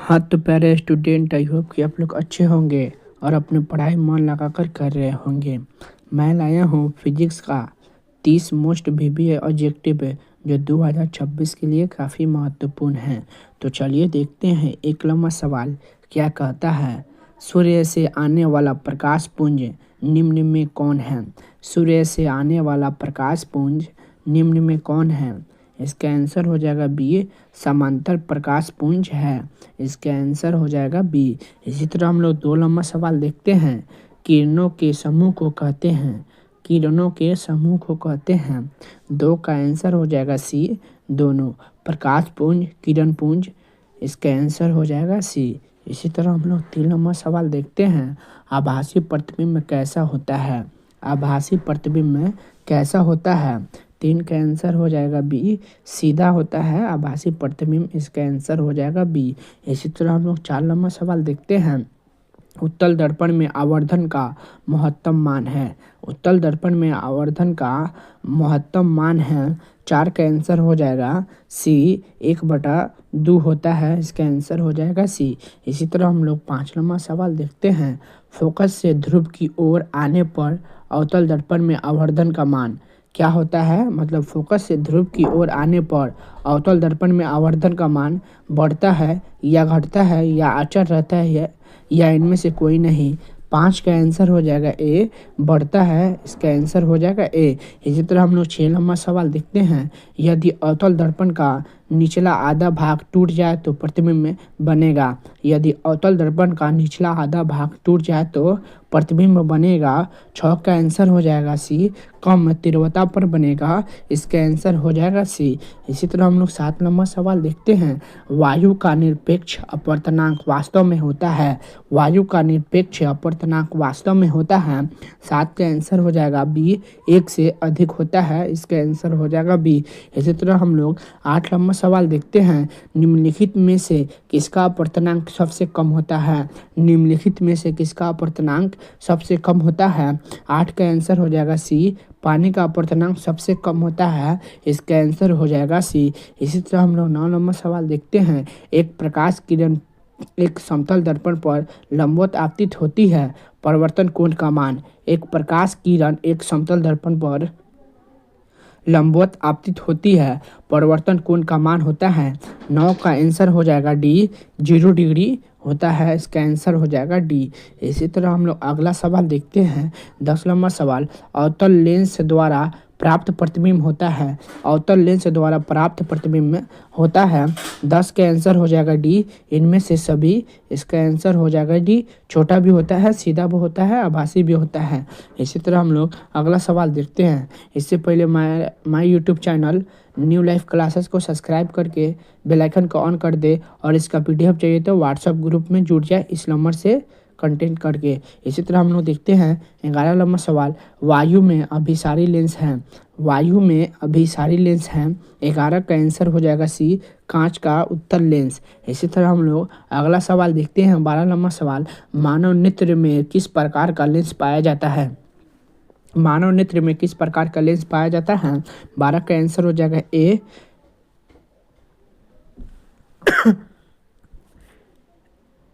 हाँ तो प्यारे स्टूडेंट, आई होप कि आप लोग अच्छे होंगे और अपनी पढ़ाई मन लगाकर कर रहे होंगे। मैं लाया हूँ फिजिक्स का 30 मोस्ट वीवीआई ऑब्जेक्टिव जो 2026 के लिए काफ़ी महत्वपूर्ण है। तो चलिए देखते हैं एक लंबा सवाल क्या कहता है। सूर्य से आने वाला प्रकाश पुंज निम्न में कौन है? सूर्य से आने वाला प्रकाश पुंज निम्न में कौन है? इसका आंसर हो जाएगा बी, समांतर प्रकाश पुंज है। इसका आंसर हो जाएगा बी। इसी तरह हम लोग 2 नंबर सवाल देखते हैं। किरणों के समूह को कहते हैं, किरणों के समूह को कहते हैं। 2 का आंसर हो जाएगा सी, दोनों। प्रकाश पुंज, किरण पुंज, इसका आंसर हो जाएगा सी। इसी तरह हम लोग 3 नंबर सवाल देखते हैं। आभासी प्रतिबिंब कैसा होता है? आभासी प्रतिबिंब कैसा होता है? 3 का आंसर हो जाएगा बी, सीधा होता है आभासी प्रतिबिंब। इसका आंसर हो जाएगा बी। इसी तरह हम लोग 4 नंबर सवाल देखते हैं। उत्तल दर्पण में आवर्धन का महत्तम मान है। उत्तल दर्पण में आवर्धन का महत्तम मान है। 4 का आंसर हो जाएगा सी, 1/2 होता है। इसका आंसर हो जाएगा सी। इसी तरह हम लोग 5 नंबर सवाल देखते हैं। फोकस से ध्रुव की ओर आने पर अवतल दर्पण में आवर्धन का मान क्या होता है? मतलब फोकस से ध्रुव की ओर आने पर अवतल दर्पण में आवर्धन का मान बढ़ता है या घटता है या अचर रहता है या इनमें से कोई नहीं। 5 का आंसर हो जाएगा ए, बढ़ता है। इसका आंसर हो जाएगा ए। इसी तरह हम लोग 6 नंबर सवाल देखते हैं। यदि अवतल दर्पण का निचला आधा भाग टूट जाए तो प्रतिबिंब बनेगा। यदि अवतल दर्पण का निचला आधा भाग टूट जाए तो प्रतिबिंब बनेगा। 6 का आंसर हो जाएगा सी, कम तीव्रता पर बनेगा। इसका आंसर हो जाएगा सी। इसी तरह हम लोग 7 नंबर सवाल देखते हैं। वायु का निरपेक्ष अपवर्तनांक वास्तव में होता है। वायु का निरपेक्ष अपवर्तनांक वास्तव में होता है। 7 का आंसर हो जाएगा बी, 1 से अधिक होता है। इसका आंसर हो जाएगा बी। इसी तरह हम लोग 8 नंबर सवाल देखते हैं। निम्नलिखित में से किसका अपवर्तनांक सबसे कम होता है? निम्नलिखित में से किसका अपवर्तनांक सबसे कम होता है? 8 का आंसर हो जाएगा सी, पानी का अपवर्तनांक सबसे कम होता है। इसका आंसर हो जाएगा सी। इसी तरह हम लोग 9 नंबर सवाल देखते हैं। एक प्रकाश किरण एक समतल दर्पण पर लंबवत आपतित होती है, परावर्तन कोण का मान। एक प्रकाश किरण एक समतल दर्पण पर लंबवत आपतित होती है, परावर्तन कोण का मान होता है। 9 का आंसर हो जाएगा डी, 0 डिग्री होता है। इसका आंसर हो जाएगा डी। इसी तरह हम लोग अगला सवाल देखते हैं। 10 नंबर सवाल। अवतल लेंस द्वारा प्राप्त प्रतिबिंब होता है। अवतल लेंस द्वारा प्राप्त प्रतिबिंब होता है। 10 का आंसर हो जाएगा डी, इनमें से सभी। इसका आंसर हो जाएगा डी, छोटा भी होता है, सीधा भी होता है, आभासी भी होता है। इसी तरह हम लोग अगला सवाल देखते हैं। इससे पहले my YouTube channel new life classes को सब्सक्राइब करके बेल आइकन को ऑन कर दे और इसका पीडीएफ चाहिए तो व्हाट्सएप ग्रुप में जुड़ जाए इस नंबर से कंटेंट करके। इसी तरह हम लोग देखते हैं 11 नंबर सवाल। वायु में अभिसारी लेंस हैं। वायु में अभिसारी लेंस हैं। 11 का आंसर हो जाएगा सी, कांच का उत्तल लेंस। इसी तरह हम लोग अगला सवाल देखते हैं। 12 नंबर सवाल। मानव नेत्र में किस प्रकार का लेंस पाया जाता है? मानव नेत्र में किस प्रकार का लेंस पाया जाता है? 12 का आंसर हो जाएगा ए,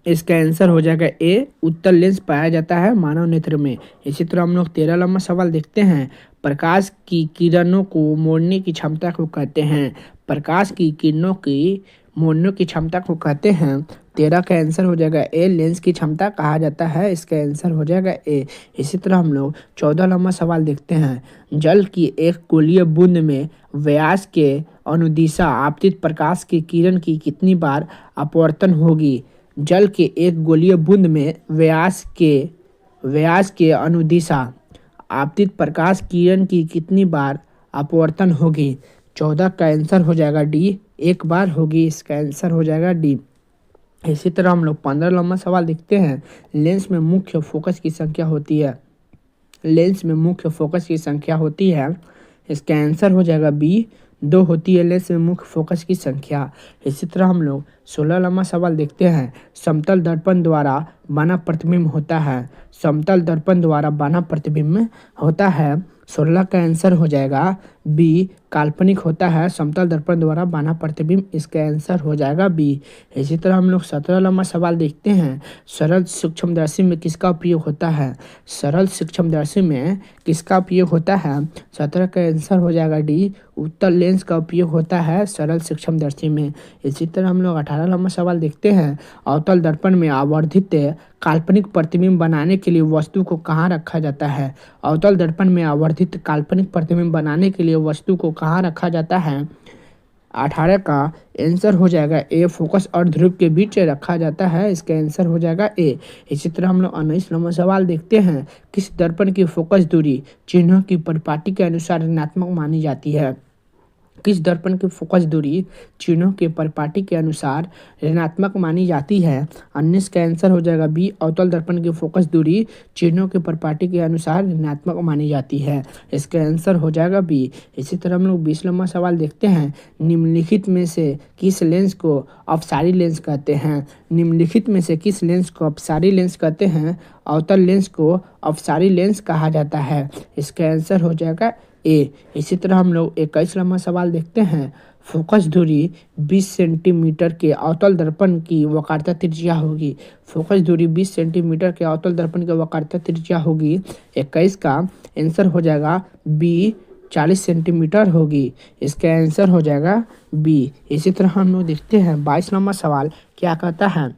इसका आंसर हो जाएगा ए, उत्तल लेंस पाया जाता है मानव नेत्र में। इसी तरह हम लोग 13 नंबर सवाल देखते हैं। प्रकाश की किरणों को मोड़ने की क्षमता को कहते हैं। प्रकाश की किरणों की मोड़ने की क्षमता को कहते हैं। 13 का आंसर हो जाएगा ए, लेंस की क्षमता कहा जाता है। इसका आंसर हो जाएगा ए। इसी तरह हम लोग 14 नंबर सवाल देखते हैं। जल की एक गोलीय बूंद में व्यास के अनुदिशा आपतित प्रकाश की किरण की कितनी बार अपवर्तन होगी? जल के एक गोलीय बूंद में व्यास के अनुदिशा आपतित प्रकाश किरण की कितनी बार अपवर्तन होगी? 14 का आंसर हो जाएगा डी, 1 बार होगी। इसका आंसर हो जाएगा डी। इसी तरह हम लोग 15 नंबर सवाल देखते हैं। लेंस में मुख्य फोकस की संख्या होती है। लेंस में मुख्य फोकस की संख्या होती है। इसका आंसर हो जाएगा बी, 2 होती है लेंस में मुख्य फोकस की संख्या। इसी तरह हम लोग 16 नंबर सवाल देखते हैं। समतल दर्पण द्वारा बना प्रतिबिंब होता है। समतल दर्पण द्वारा बना प्रतिबिंब होता है। 16 का आंसर हो जाएगा बी काल्पनिक होता है समतल दर्पण द्वारा बना प्रतिबिंब, इसका आंसर हो जाएगा बी। इसी तरह हम लोग 17 नंबर सवाल देखते हैं, सरल सूक्ष्मदर्शी में किसका उपयोग होता है। सरल सूक्ष्मदर्शी में किसका उपयोग होता है, 17 का आंसर हो जाएगा डी, उत्तल लेंस का उपयोग होता है सरल सूक्ष्मदर्शी में। इसी तरह हम लोग 18 नंबर सवाल देखते हैं, अवतल दर्पण में आवर्धित काल्पनिक प्रतिबिंब बनाने के लिए वस्तु को कहाँ रखा जाता है। अवतल दर्पण में आवर्धित काल्पनिक प्रतिबिंब बनाने के लिए वस्तु को कहाँ रखा जाता है। 18 का आंसर हो जाएगा ए, फोकस और ध्रुव के बीच रखा जाता है, इसका आंसर हो जाएगा ए। इसी तरह हम लोग 19 नंबर सवाल देखते हैं, किस दर्पण की फोकस दूरी चिन्हों की परिपाटी के अनुसार ऋणात्मक मानी जाती है। किस दर्पण की फोकस दूरी चिन्हों के परिपाटी के अनुसार ऋणात्मक मानी जाती है। 19 का आंसर हो जाएगा बी, अवतल दर्पण की फोकस दूरी चिन्हों के परिपाटी के अनुसार ऋणात्मक मानी जाती है, इसका आंसर हो जाएगा बी। इसी तरह हम लोग 20 नंबर सवाल देखते हैं, निम्नलिखित में से किस लेंस को अपसारी लेंस कहते हैं। निम्नलिखित में से किस लेंस को अपसारी लेंस कहते हैं। अवतल लेंस को अपसारी लेंस कहा जाता है, इसका आंसर हो जाएगा ए। इसी तरह हम लोग 21 नंबर सवाल देखते हैं, फोकस दूरी 20 सेंटीमीटर के अवतल दर्पण की वक्रता त्रिज्या होगी। फोकस दूरी 20 सेंटीमीटर के अवतल दर्पण की वक्रता त्रिज्या होगी। 21 का आंसर हो जाएगा बी, 40 सेंटीमीटर होगी, इसका आंसर हो जाएगा बी। इसी तरह हम लोग देखते हैं 22 नंबर सवाल क्या कहता है,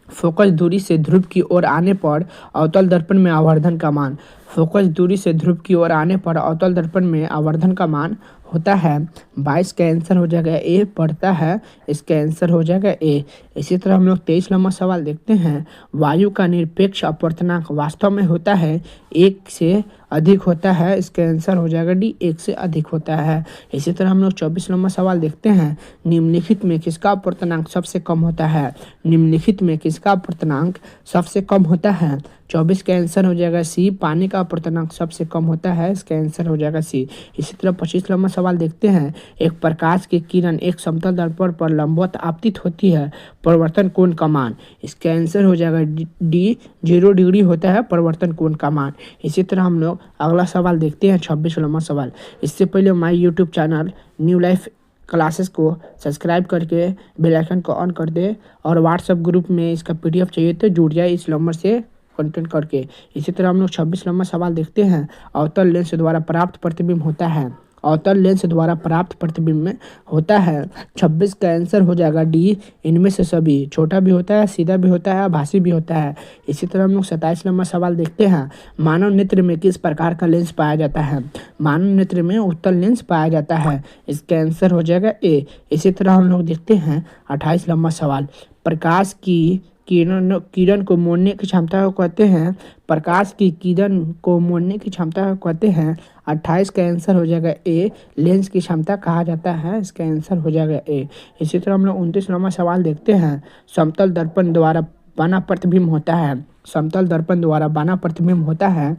फोकस दूरी से ध्रुव की ओर आने पर अवतल दर्पण में आवर्धन का मान। फोकस दूरी से ध्रुव की ओर आने पर अवतल दर्पण में आवर्धन का मान होता है। 22 का आंसर हो जाएगा ए, पड़ता है, इसका आंसर हो जाएगा ए। इसी तरह हम लोग 23 नंबर सवाल देखते हैं, वायु का निरपेक्ष अपवर्तनांक वास्तव में होता है 1 से अधिक होता है, इसका आंसर हो जाएगा डी, 1 से अधिक होता है। इसी तरह हम लोग 24 नंबर सवाल देखते हैं, निम्नलिखित में किसका अपवर्तनांक सबसे कम होता है। निम्नलिखित में किसका अपवर्तनांक सबसे कम होता है। 24 का आंसर हो जाएगा सी, पानी का अपवर्तनांक सबसे कम होता है, इसका आंसर हो जाएगा सी। इसी तरह 25 नंबर सवाल देखते हैं, एक प्रकाश की किरण एक समतल दर्पण पर लंबवत आपतित होती है, परिवर्तन कोण का मान। इसका आंसर हो जाएगा डी, 0 डिग्री होता है परिवर्तन कोण का मान। इसी तरह हम लोग अगला सवाल देखते हैं 26 नंबर सवाल। इससे पहले my YouTube channel new life classes को सब्सक्राइब करके बेल आइकन को ऑन कर दे और व्हाट्सएप ग्रुप में इसका PDF चाहिए तो जुड़ जाए इस नंबर से कंटेंट करके। इसी तरह हम लोग 26 नंबर सवाल देखते हैं, अवतल लेंस द्वारा प्राप्त प्रतिबिंब होता है। अवतल लेंस द्वारा प्राप्त प्रतिबिंब में होता है। 26 का आंसर हो जाएगा डी, इनमें से सभी, छोटा भी होता है, सीधा भी होता है, भासी भी होता है। इसी तरह हम लोग 27 नंबर सवाल देखते हैं, मानव नेत्र में किस प्रकार का लेंस पाया जाता है। मानव नेत्र में उत्तल लेंस पाया जाता है, इसका आंसर हो जाएगा ए। इसी तरह हम लोग देखते हैं 28 नंबर सवाल, प्रकाश की किरण को मोड़ने की क्षमता को कहते हैं। प्रकाश की किरण को मोड़ने की क्षमता को कहते हैं। 28 का आंसर हो जाएगा ए, लेंस की क्षमता कहा जाता है, इसका आंसर हो जाएगा ए। इसी तरह हम लोग 29 नंबर सवाल देखते हैं, समतल दर्पण द्वारा बना प्रतिबिंब होता है। समतल दर्पण द्वारा बना प्रतिबिंब होता है।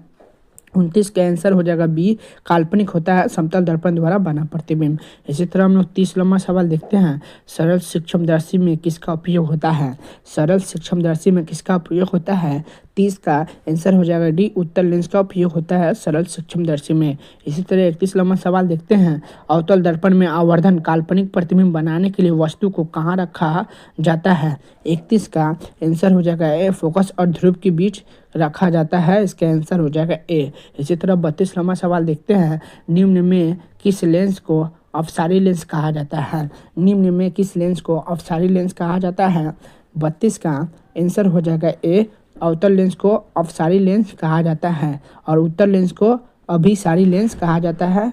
29 का आंसर हो जाएगा बी, काल्पनिक होता है समतल दर्पण द्वारा बना प्रतिबिंब। इसी तरह हम लोग 30 नंबर सवाल देखते हैं, सरल सूक्ष्मदर्शी में किसका उपयोग होता है। सरल सूक्ष्मदर्शी में किसका उपयोग होता है। 30 का आंसर हो जाएगा डी, उत्तल लेंस का उपयोग होता है सरल सूक्ष्मदर्शी में। इसी तरह 31 नंबर सवाल देखते हैं, अवतल दर्पण में आवर्धन काल्पनिक प्रतिबिंब बनाने के लिए वस्तु को कहाँ रखा जाता है। 31 का आंसर हो जाएगा ए, फोकस और ध्रुव के बीच रखा जाता है, इसका आंसर हो जाएगा ए। इसी तरह 32 नंबर सवाल देखते हैं, निम्न में किस लेंस को अपसारी लेंस कहा जाता है। निम्न में किस लेंस को अपसारी लेंस कहा जाता है। 32 का आंसर हो जाएगा ए, अवतल लेंस को अपसारी लेंस कहा जाता है और उत्तल लेंस को अभिसारी लेंस कहा जाता है।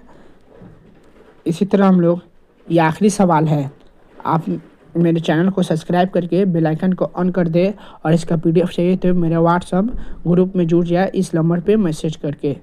इसी तरह हम लोग ये आखिरी सवाल है, आप मेरे चैनल को सब्सक्राइब करके बेल आइकन को ऑन कर दे और इसका PDF चाहिए तो मेरे व्हाट्सएप ग्रुप में जुड़ जाए इस नंबर पे मैसेज करके।